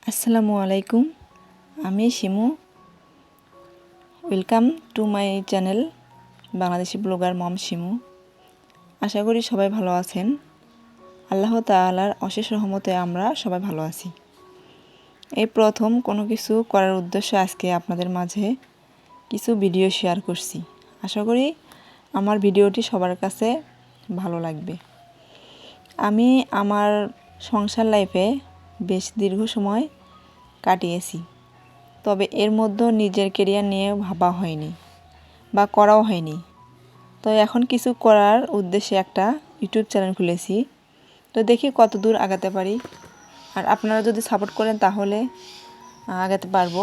আসসালামু আলাইকুম, আমি Shimu. Welcome to my channel Bangladeshi blogger mom Shimu. আশা করি সবাই ভালো আছেন। আল্লাহ তাআলার অশেষ রহমতে আমরা সবাই ভালো আছি। এই প্রথম কোনো কিছু করার উদ্দেশ্যে আজকে আপনাদের মাঝে কিছু ভিডিও শেয়ার করছি। আশা করি আমার ভিডিওটি সবার কাছে ভালো লাগবে। আমি আমার সংসার লাইফে বেশ দীর্ঘ সময় কাটিয়েছি, তবে এর মধ্যে নিজের কেরিয়ার নিয়ে ভাবা হয়নি বা করাও হয়নি। তো এখন কিছু করার উদ্দেশ্যে একটা ইউটিউব চ্যানেল খুলেছি। তো দেখি কত দূর আগাতে পারি, আর আপনারা যদি সাপোর্ট করেন তাহলে আগাতে পারবো।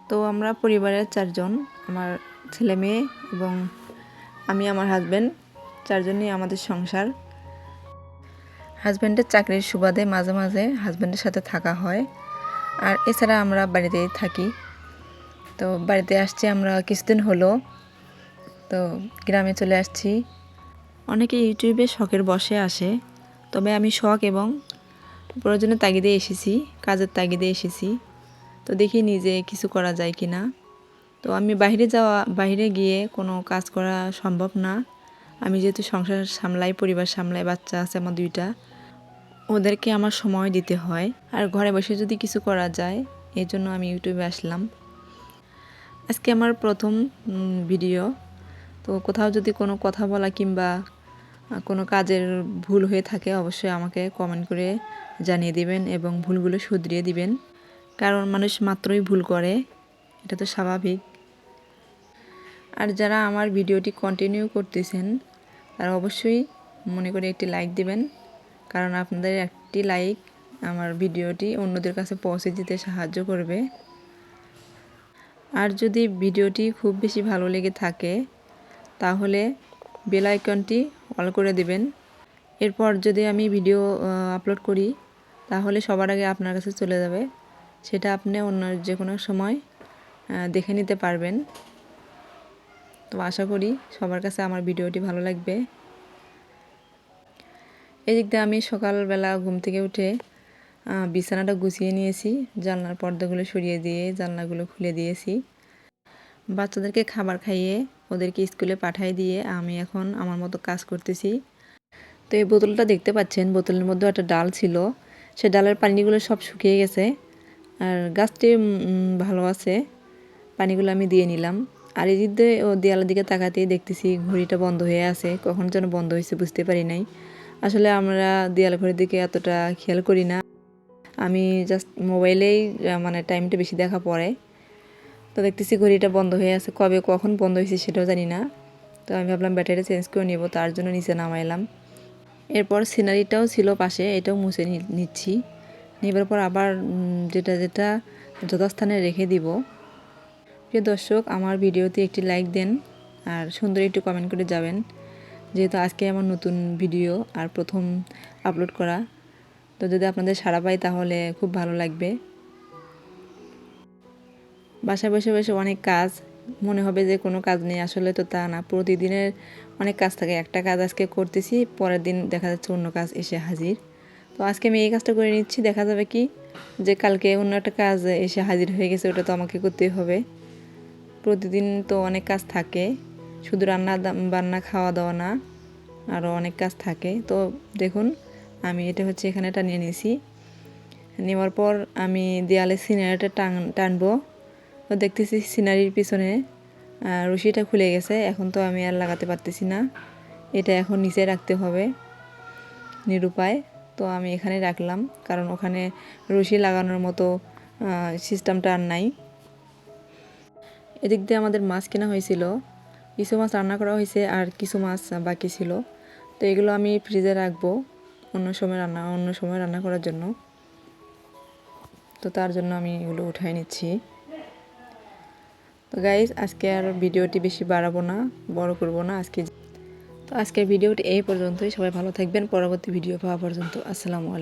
তো আমরা পরিবারের 4 জন, আমার ছেলে মেয়ে এবং আমি, আমার হাজব্যান্ড, 4 জনই আমাদের সংসার। হাজব্যান্ডের চাকরির সুবাদে মাঝে মাঝে হাজব্যান্ডের সাথে থাকা হয়, আর এছাড়া আমরা বাড়িতেই থাকি। তো বাড়িতে আসছি আমরা কিছুদিন হলো, তো গ্রামে চলে আসছি। অনেকে ইউটিউবে শখের বশে আসে, তবে আমি শখ এবং প্রয়োজনের তাগিদে এসেছি, কাজের তাগিদে এসেছি। তো দেখি নিজে কিছু করা যায় কি না। তো আমি বাইরে গিয়ে কোনো কাজ করা সম্ভব না। আমি যেহেতু সংসার সামলাই, পরিবার সামলাই, বাচ্চা আছে আমার 2টা, ওদেরকে আমার সময় দিতে হয়। আর ঘরে বসে যদি কিছু করা যায়, এই জন্য আমি ইউটিউবে আসলাম। আজকে আমার প্রথম ভিডিও। তো কোথাও যদি কোনো কথা বলা কিংবা কোনো কাজের ভুল হয়ে থাকে অবশ্যই আমাকে কমেন্ট করে জানিয়ে দিবেন এবং ভুলগুলো শুধরিয়ে দিবেন, কারণ মানুষ মাত্রই ভুল করে, এটা তো স্বাভাবিক। আর যারা আমার ভিডিওটি কন্টিনিউ করতেছেন তারা অবশ্যই মনে করে একটি লাইক দিবেন, কারণ আপনাদের একটি লাইক আমার ভিডিওটি অন্যদের কাছে পৌঁছে দিতে সাহায্য করবে। আর যদি ভিডিওটি খুব বেশি ভালো লেগে থাকে তাহলে বেল আইকনটি অল করে দিবেন। এরপর যদি আমি ভিডিও আপলোড করি তাহলে সবার আগে আপনার কাছে চলে যাবে, সেটা আপনি অন্য যে কোনো সময় দেখে নিতে পারবেন। তো আশা করি সবার কাছে আমার ভিডিওটি ভালো লাগবে। এদিক দিয়ে আমি সকালবেলা ঘুম থেকে উঠে বিছানাটা গুছিয়ে নিয়েছি, জানলার পর্দাগুলো সরিয়ে দিয়ে জানলাগুলো খুলে দিয়েছি। বাচ্চাদেরকে খাবার খাইয়ে ওদেরকে স্কুলে পাঠিয়ে দিয়ে আমি এখন আমার মতো কাজ করতেছি। তো এই বোতলটা দেখতে পাচ্ছেন, বোতলের মধ্যে একটা ডাল ছিল, সে ডালের পানিগুলো সব শুকিয়ে গেছে, আর গাছটি ভালো আছে। পানিগুলো আমি দিয়ে নিলাম। আর এই দিকে দেয়ালের দিকে তাকাতেই দেখতেছি ঘড়িটা বন্ধ হয়ে আছে, কখন যেন বন্ধ হয়েছে বুঝতে পারি নাই। আসলে আমরা দেয়াল ঘড়ির দিকে এতটা খেয়াল করি না, আমি জাস্ট মোবাইলেই মানে টাইমটা বেশি দেখা পড়ে। তো দেখতেছি ঘড়িটা বন্ধ হয়ে আছে, কখন বন্ধ হয়েছে সেটাও জানি না। তো আমি ভাবলাম ব্যাটারিটা চেঞ্জ করে নিব, তার জন্য নিচে নামাইলাম। এরপর সিনারিটাও ছিল পাশে, এটাও মুছে নিচ্ছি। নেবার পর আবার যেটা যথাস্থানে রেখে দিব। প্রিয় দর্শক, আমার ভিডিওতে একটি লাইক দেন আর সুন্দর একটু কমেন্ট করে যাবেন, যেহেতু আজকে আমার নতুন ভিডিও আর প্রথম আপলোড করা। তো যদি আপনাদের সাড়া পাই তাহলে খুব ভালো লাগবে। বাসায় বসে বসে অনেক কাজ, মনে হবে যে কোনো কাজ নেই, আসলে তো তা না। প্রতিদিনের অনেক কাজ থাকে, একটা কাজ আজকে করতেছি, পরের দিন দেখা যাচ্ছে অন্য কাজ এসে হাজির। তো আজকে আমি এই কাজটা করে নিচ্ছি, দেখা যাবে কি যে কালকে অন্য একটা কাজ এসে হাজির হয়ে গেছে, ওটা তো আমাকে করতেই হবে। প্রতিদিন তো অনেক কাজ থাকে, শুধু বান্না খাওয়া দাওয়া না, আরও অনেক কাজ থাকে। তো দেখুন আমি এটা হচ্ছে এখানে টানিয়ে নিয়েছি। নেওয়ার পর আমি দেয়ালে সিনারিটা টানবো। তো দেখতেছি সিনারির পিছনে রশিটা খুলে গেছে, এখন তো আমি আর লাগাতে পারতেছি না, এটা এখন নিচে রাখতে হবে নিরুপায়। তো আমি এখানে রাখলাম, কারণ ওখানে রশি লাগানোর মতো সিস্টেমটা আর নাই। এদিক দিয়ে আমাদের মাছ কেনা হয়েছিল, কিছু মাছ রান্না করা হয়েছে আর কিছু মাছ বাকি ছিল। তো এগুলো আমি ফ্রিজে রাখবো অন্য সময় রান্না করার জন্য। তো তার জন্য আমি এগুলো উঠাই নিচ্ছি। তো গাইস, আজকে আর ভিডিওটি বেশি বাড়াবো না, বড় করব না আজকের ভিডিওটি এই পর্যন্তই। সবাই ভালো থাকবেন, পরবর্তী ভিডিও পাওয়া পর্যন্ত। আসসালামু আলাইকুম।